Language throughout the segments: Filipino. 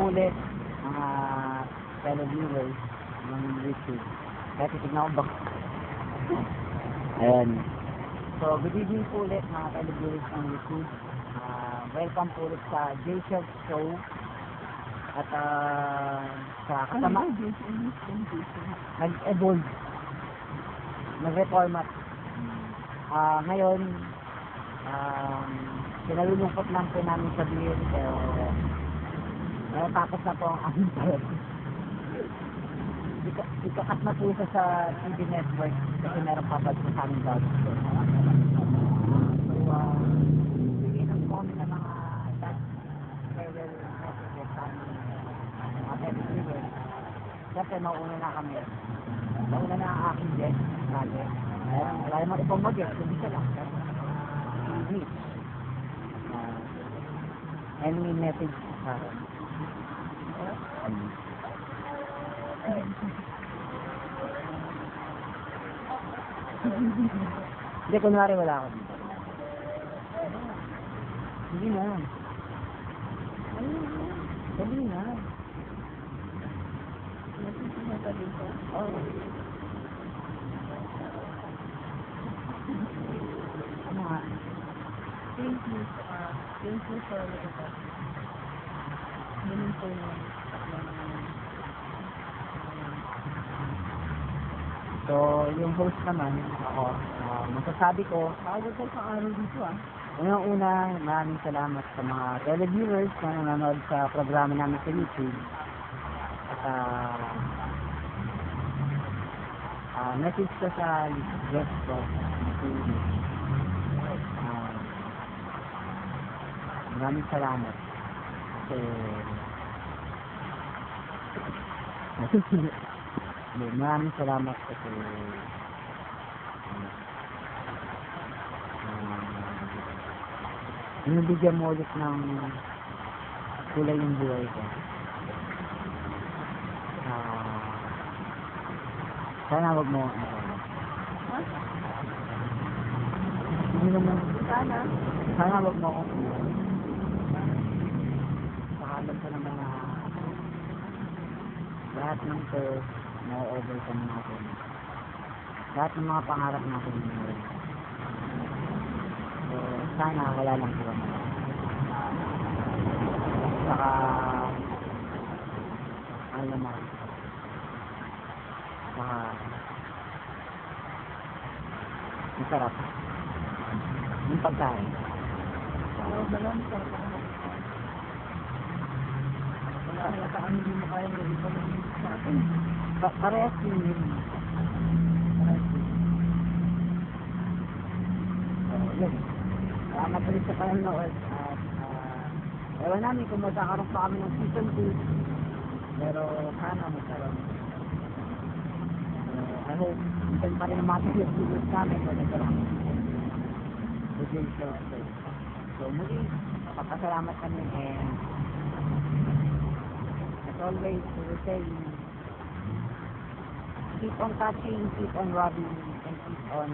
ulit mga fellow viewers ng YouTube. Kaya titignan ko ba? Ayan. So, good evening po ulit mga fellow viewers ng YouTube. Welcome po ulit sa J-Shelf Show. At sa kasama, nag-evolve, nag-reformat. Ngayon, pinalulungkot lang po namin sabihin, tapos na po ang aming tayo. Ikakat na po siya sa TV network kasi meron papad po sa aming bago. So, sige ng comment na mga farewell messages sa aming mga televiewers. Siyempre, mauna na kami. Mauna na ang aking guest. Wala naman ibang mag-guest, hindi siya lang. Any message sa akin? Hindi, kunwari wala ako dito. Hindi na. Dali na. Oo. Ano nga? Thank you for ganun po yung So, yung host naman, ako, masasabi ko, Bago tayo sa araw dito unang-una, maraming salamat sa mga televiewers na nanonood sa programa namin sa YouTube. At message ko sa guest ko, maraming salamat. Kasi maraming salamat kasi binibigyan mo ulit ng kulay yung buhay ko. Sana wag mo hindi naman sana wag mo akong pakalam ka ng mga lahat ng curve na overcome natin, lahat ng mga pangarap natin. So, sana wala lang sila. Saka alam mo, saka masarap yung pagkain. hindi mo kaya mo ito sa akin. Parehas yun. Salamat ulit sa panonood. Ewan namin kung magkakaroon pa kami ng season 2. Pero sana magkaroon. I hope isan pa rin ang mga videos namin kung nagkaroon. So muli, papasalamat kami and as always, we will say keep on touching, keep on rubbing, and keep on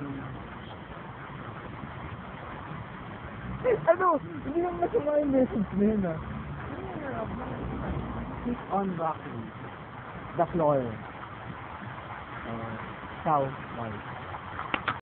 Hindi naman masama yung message na yun keep on rocking the floor. Ciao, bye.